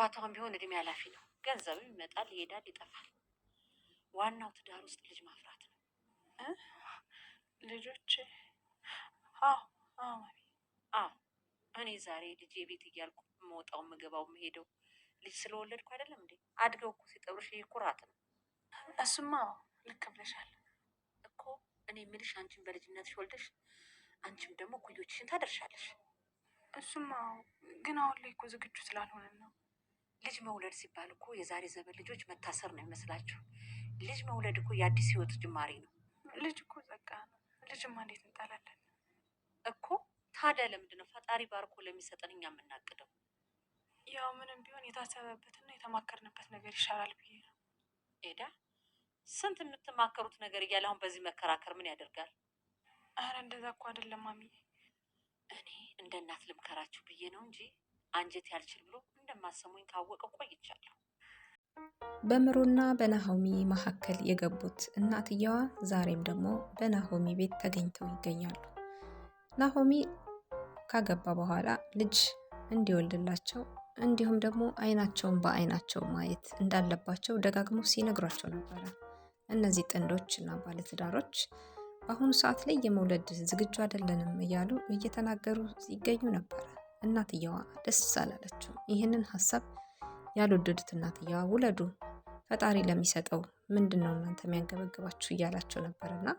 ጨዋታውን ቢሆን እድሜ ኃላፊ ነው። ገንዘብም ይመጣል፣ ይሄዳል፣ ይጠፋል። ዋናው ትዳር ውስጥ ልጅ ማፍራት ነው። እ ልጆች? አዎ አዎ ማሚ። አዎ እኔ ዛሬ ልጄ ቤት እያልኩ የምወጣው የምገባው የምሄደው ልጅ ስለወለድኩ አይደለም እንዴ? አድገው እኮ ሲጠሩሽ ይሄ ኩራት ነው እሱማ ልክ ብለሻል እኮ። እኔ የምልሽ አንቺን በልጅነትሽ ወልደሽ አንቺም ደግሞ እኩዮችሽን ታደርሻለሽ። እሱማ ግን አሁን ላይ እኮ ዝግጁ ስላልሆነን ነው። ልጅ መውለድ ሲባል እኮ የዛሬ ዘመን ልጆች መታሰር ነው የሚመስላችሁ። ልጅ መውለድ እኮ የአዲስ ህይወት ጅማሬ ነው ልጅ እኮ ጸጋ ነው። ልጅማ እንዴት እንጣላለን እኮ። ታዲያ ለምንድን ነው ፈጣሪ ባርኮ ለሚሰጠን እኛ የምናቅደው? ያው ምንም ቢሆን የታሰበበትና የተማከርንበት ነገር ይሻላል ብዬ ነው። ሄዳ ስንት የምትማከሩት ነገር እያለ አሁን በዚህ መከራከር ምን ያደርጋል? አረ እንደዛ እኮ አይደለም ማሚ። እኔ እንደ እናት ልምከራችሁ ብዬ ነው እንጂ አንጀት ያልችል ብሎ እንደማሰሙኝ ካወቀ ቆይቻለሁ። በምሩና በናሆሚ መካከል የገቡት እናትየዋ ዛሬም ደግሞ በናሆሚ ቤት ተገኝተው ይገኛሉ። ናሆሚ ካገባ በኋላ ልጅ እንዲወልድላቸው እንዲሁም ደግሞ አይናቸውን በአይናቸው ማየት እንዳለባቸው ደጋግሞ ሲነግሯቸው ነበረ። እነዚህ ጥንዶች እና ባለትዳሮች በአሁኑ ሰዓት ላይ የመውለድ ዝግጁ አይደለንም እያሉ እየተናገሩ ይገኙ ነበረ። እናትየዋ ደስ አላለችው። ይህንን ሀሳብ ያልወደዱት እናትየዋ ውለዱ፣ ፈጣሪ ለሚሰጠው ምንድን ነው እናንተ የሚያንገበግባችሁ እያላቸው ነበርና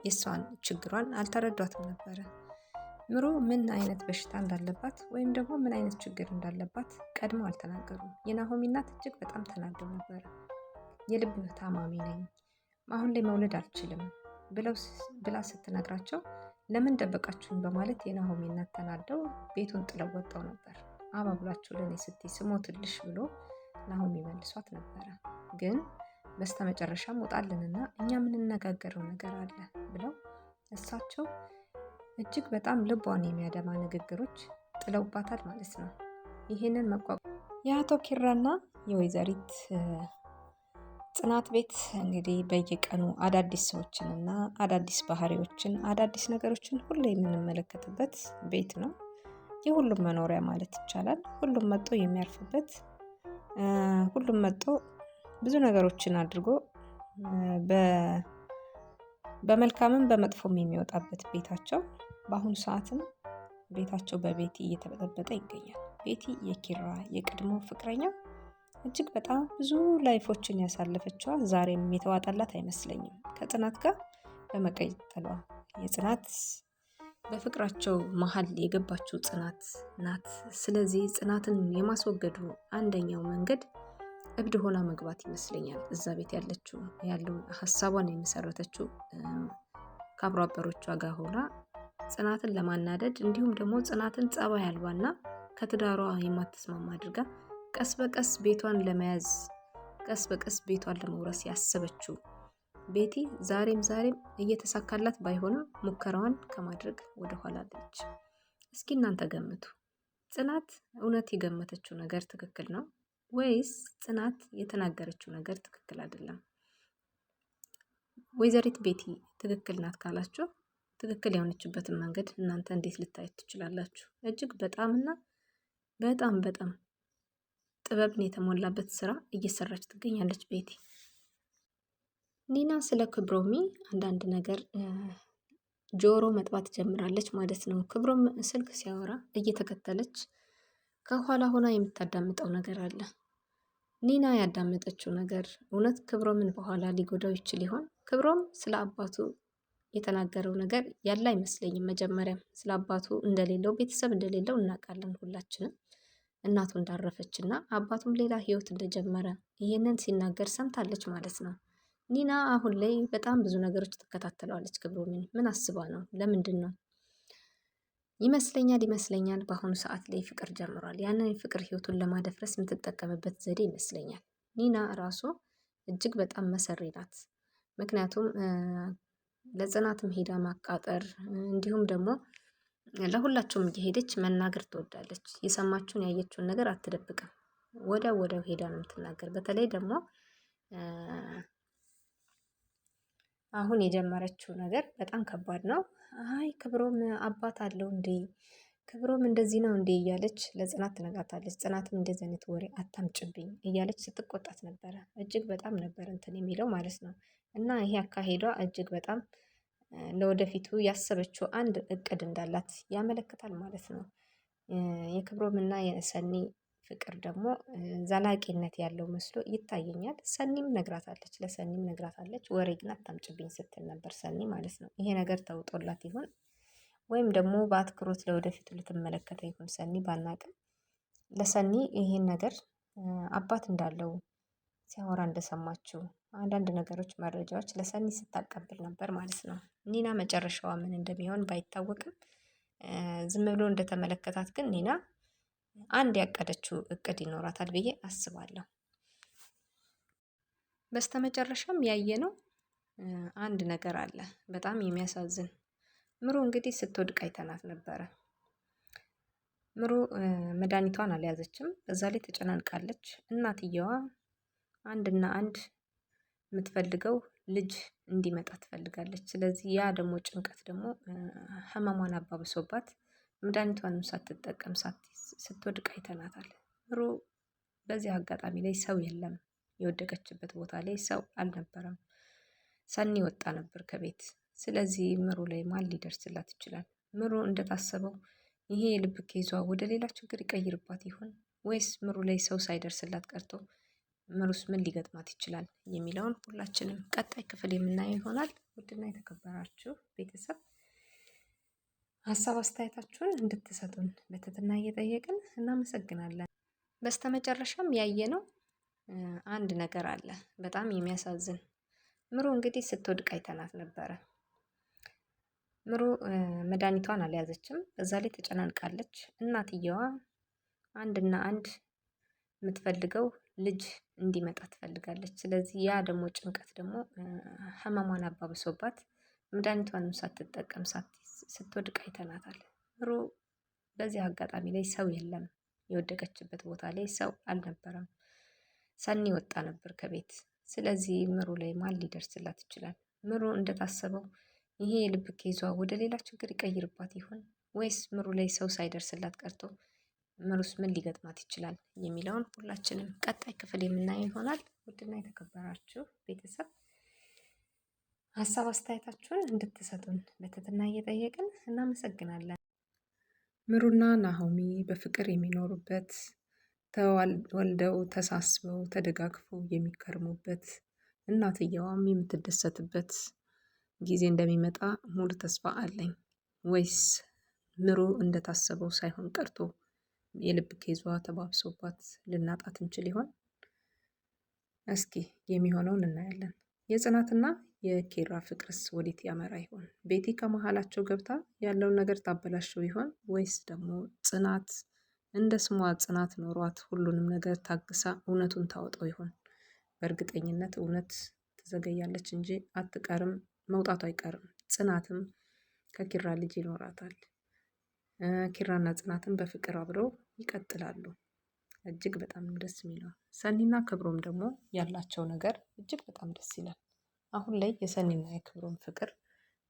የእሷን ችግሯን አልተረዷትም ነበረ። ምሩ ምን አይነት በሽታ እንዳለባት ወይም ደግሞ ምን አይነት ችግር እንዳለባት ቀድመው አልተናገሩም። የናሆሚ እናት እጅግ በጣም ተናደው ነበረ። የልብ ታማሚ ነኝ፣ አሁን ላይ መውለድ አልችልም ብላ ስትነግራቸው ለምን ደበቃችሁኝ በማለት የናሆሚ እናት ተናደው ቤቱን ጥለው ወጣው ነበር። አባብላችሁ ለእኔ ስትይ ስሞትልሽ ብሎ ናሆሚ መልሷት ነበረ። ግን በስተመጨረሻም ውጣልንና እኛ የምንነጋገረው ነገር አለ ብለው እሳቸው እጅግ በጣም ልቧን የሚያደማ ንግግሮች ጥለውባታል ማለት ነው። ይህንን የአቶ ኪራና የወይዘሪት ጽናት ቤት እንግዲህ በየቀኑ አዳዲስ ሰዎችን እና አዳዲስ ባህሪዎችን አዳዲስ ነገሮችን ሁሉ የምንመለከትበት ቤት ነው። የሁሉም መኖሪያ ማለት ይቻላል። ሁሉም መጥቶ የሚያርፍበት፣ ሁሉም መጥቶ ብዙ ነገሮችን አድርጎ በመልካምም በመጥፎም የሚወጣበት ቤታቸው። በአሁኑ ሰዓትም ቤታቸው በቤቲ እየተበጠበጠ ይገኛል። ቤቲ የኪራ የቀድሞ ፍቅረኛ እጅግ በጣም ብዙ ላይፎችን ያሳለፈችዋ ዛሬም የተዋጣላት አይመስለኝም ከጽናት ጋር በመቀጠሏ። የጽናት በፍቅራቸው መሀል የገባችው ጽናት ናት። ስለዚህ ጽናትን የማስወገዱ አንደኛው መንገድ እብድ ሆና መግባት ይመስለኛል። እዛ ቤት ያለው ሀሳቧን የመሰረተችው ከአብሮ አበሮቿ ጋር ሆና ጽናትን ለማናደድ እንዲሁም ደግሞ ጽናትን ጸባይ አልባና ከትዳሯ የማትስማማ አድርጋ ቀስ በቀስ ቤቷን ለመያዝ ቀስ በቀስ ቤቷን ለመውረስ ያሰበችው ቤቲ ዛሬም እየተሳካላት ባይሆንም ሙከራዋን ከማድረግ ወደ ኋላ አለች። እስኪ እናንተ ገምቱ። ጽናት እውነት የገመተችው ነገር ትክክል ነው ወይስ ጽናት የተናገረችው ነገር ትክክል አይደለም? ወይዘሪት ቤቲ ትክክል ናት ካላችሁ ትክክል የሆነችበትን መንገድ እናንተ እንዴት ልታዩት ትችላላችሁ? እጅግ በጣምና በጣም ጥበብን የተሞላበት ስራ እየሰራች ትገኛለች ቤቲ። ኒና ስለ ክብሮሚ አንዳንድ ነገር ጆሮ መጥባት ጀምራለች ማለት ነው። ክብሮም ስልክ ሲያወራ እየተከተለች ከኋላ ሆና የምታዳምጠው ነገር አለ። ኒና ያዳመጠችው ነገር እውነት ክብሮምን በኋላ ሊጎዳው ይችል ይሆን? ክብሮም ስለ አባቱ የተናገረው ነገር ያለ አይመስለኝም። መጀመሪያም ስለ አባቱ እንደሌለው ቤተሰብ እንደሌለው እናውቃለን ሁላችንም። እናቱ እንዳረፈች እና አባቱም ሌላ ህይወት እንደጀመረ ይሄንን ሲናገር ሰምታለች ማለት ነው። ኒና አሁን ላይ በጣም ብዙ ነገሮች ትከታተለዋለች። ክብሮምን ምን አስባ ነው? ለምንድን ነው ይመስለኛል በአሁኑ ሰዓት ላይ ፍቅር ጀምሯል። ያንን የፍቅር ህይወቱን ለማደፍረስ የምትጠቀምበት ዘዴ ይመስለኛል። ኒና ራሱ እጅግ በጣም መሰሪ ናት። ምክንያቱም ለጽናትም ሄዳ ማቃጠር እንዲሁም ደግሞ ለሁላቸውም እየሄደች መናገር ትወዳለች። የሰማችውን ያየችውን ነገር አትደብቅም። ወዲያው ሄዳ ነው የምትናገር። በተለይ ደግሞ አሁን የጀመረችው ነገር በጣም ከባድ ነው። አይ ክብሮም አባት አለው እንዴ ክብሮም እንደዚህ ነው እንዴ እያለች ለጽናት ትነግራታለች። ጽናትም እንደዚህ አይነት ወሬ አታምጭብኝ እያለች ስትቆጣት ነበረ። እጅግ በጣም ነበር እንትን የሚለው ማለት ነው። እና ይሄ አካሄዷ እጅግ በጣም ለወደፊቱ ያሰበችው አንድ እቅድ እንዳላት ያመለክታል ማለት ነው። የክብሮም እና የሰኒ ፍቅር ደግሞ ዘላቂነት ያለው መስሎ ይታየኛል። ለሰኒም ነግራታለች። ወሬ ግን አታምጭብኝ ስትል ነበር ሰኒ ማለት ነው። ይሄ ነገር ተውጦላት ይሆን ወይም ደግሞ በአትኩሮት ለወደፊቱ ልትመለከተ ይሆን ሰኒ ባናቅም፣ ለሰኒ ይሄን ነገር አባት እንዳለው ሲያወራ እንደሰማችው አንዳንድ ነገሮች መረጃዎች ለሰኒ ስታቀብል ነበር ማለት ነው። ኒና መጨረሻዋ ምን እንደሚሆን ባይታወቅም ዝም ብሎ እንደተመለከታት ግን ኒና አንድ ያቀደችው እቅድ ይኖራታል ብዬ አስባለሁ። በስተመጨረሻም ያየነው አንድ ነገር አለ፣ በጣም የሚያሳዝን። ምሩ እንግዲህ ስትወድቅ አይተናት ነበረ። ምሩ መድኃኒቷን አልያዘችም፣ በዛ ላይ ተጨናንቃለች። እናትየዋ አንድና አንድ የምትፈልገው ልጅ እንዲመጣ ትፈልጋለች። ስለዚህ ያ ደግሞ ጭንቀት ደግሞ ህመሟን አባብሶባት መድኃኒቷንም ሳትጠቀም ስትወድቅ አይተናታል። ምሩ በዚህ አጋጣሚ ላይ ሰው የለም፣ የወደቀችበት ቦታ ላይ ሰው አልነበረም። ሰኒ ወጣ ነበር ከቤት። ስለዚህ ምሩ ላይ ማን ሊደርስላት ይችላል? ምሩ እንደታሰበው ይሄ የልብ ኬዟ ወደ ሌላ ችግር ይቀይርባት ይሆን ወይስ ምሩ ላይ ሰው ሳይደርስላት ቀርቶ ምሩስ ምን ሊገጥማት ይችላል የሚለውን ሁላችንም ቀጣይ ክፍል የምናየው ይሆናል። ውድና የተከበራችሁ ቤተሰብ ሀሳብ አስተያየታችሁን እንድትሰጡን በትህትና እየጠየቅን እናመሰግናለን። በስተመጨረሻም ያየነው አንድ ነገር አለ፣ በጣም የሚያሳዝን። ምሩ እንግዲህ ስትወድቅ አይተናት ነበረ። ምሩ መድኃኒቷን አልያዘችም፣ በዛ ላይ ተጨናንቃለች። እናትየዋ አንድና አንድ የምትፈልገው ልጅ እንዲመጣ ትፈልጋለች። ስለዚህ ያ ደግሞ ጭንቀት ደግሞ ህመሟን አባብሶባት መድኃኒቷንም ሳትጠቀም ስትወድቅ አይተናታል። ምሩ በዚህ አጋጣሚ ላይ ሰው የለም፣ የወደቀችበት ቦታ ላይ ሰው አልነበረም። ሰኒ ወጣ ነበር ከቤት። ስለዚህ ምሩ ላይ ማን ሊደርስላት ይችላል? ምሩ እንደታሰበው ይሄ የልብ ኬዟ ወደ ሌላ ችግር ይቀይርባት ይሆን ወይስ ምሩ ላይ ሰው ሳይደርስላት ቀርቶ ምሩስ ምን ሊገጥማት ይችላል የሚለውን ሁላችንም ቀጣይ ክፍል የምናየው ይሆናል። ውድና የተከበራችሁ ቤተሰብ ሀሳብ አስተያየታችሁን እንድትሰጡን በትህትና እየጠየቅን እናመሰግናለን። ምሩና ናሆሚ በፍቅር የሚኖሩበት ተወልደው ተሳስበው ተደጋግፈው የሚከርሙበት እናትየዋም የምትደሰትበት ጊዜ እንደሚመጣ ሙሉ ተስፋ አለኝ። ወይስ ምሩ እንደታሰበው ሳይሆን ቀርቶ የልብ ኬዟ ተባብሶባት ልናጣት እንችል ይሆን? እስኪ የሚሆነውን እናያለን። የጽናትና የኪራ ፍቅርስ ወዴት ያመራ ይሆን? ቤቲ ከመሀላቸው ገብታ ያለውን ነገር ታበላሸው ይሆን ወይስ ደግሞ ጽናት እንደ ስሟ ጽናት ኖሯት ሁሉንም ነገር ታግሳ እውነቱን ታወጣው ይሆን? በእርግጠኝነት እውነት ትዘገያለች እንጂ አትቀርም፣ መውጣቱ አይቀርም። ጽናትም ከኪራ ልጅ ይኖራታል። ኪራና ጽናትም በፍቅር አብረው ይቀጥላሉ። እጅግ በጣም ደስ የሚለው ሰኒና ክብሮም ደግሞ ያላቸው ነገር እጅግ በጣም ደስ ይላል። አሁን ላይ የሰኒና የክብሮም ፍቅር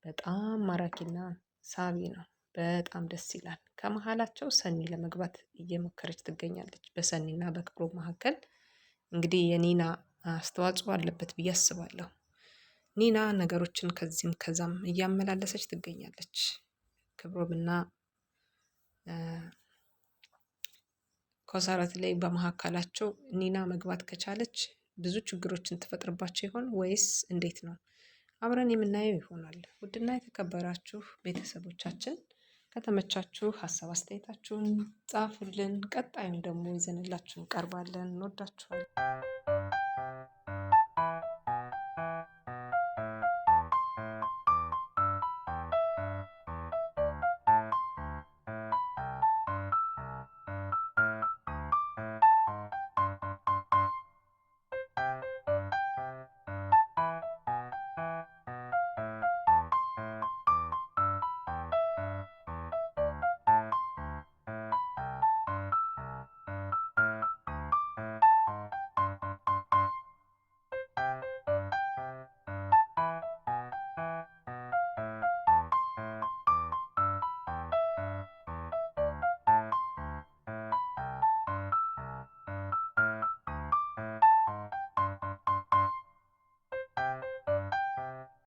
በጣም ማራኪና ሳቢ ነው። በጣም ደስ ይላል። ከመሀላቸው ሰኒ ለመግባት እየሞከረች ትገኛለች። በሰኒና በክብሮም መካከል እንግዲህ የኒና አስተዋጽኦ አለበት ብዬ አስባለሁ። ኒና ነገሮችን ከዚህም ከዛም እያመላለሰች ትገኛለች። ክብሮምና ኮሰረት ላይ በመካከላቸው ኒና መግባት ከቻለች ብዙ ችግሮችን ትፈጥርባቸው ይሆን ወይስ እንዴት ነው? አብረን የምናየው ይሆናል። ውድና የተከበራችሁ ቤተሰቦቻችን ከተመቻችሁ ሀሳብ አስተያየታችሁን ጻፉልን። ቀጣዩን ደግሞ ይዘንላችሁ እንቀርባለን። እንወዳችኋለን።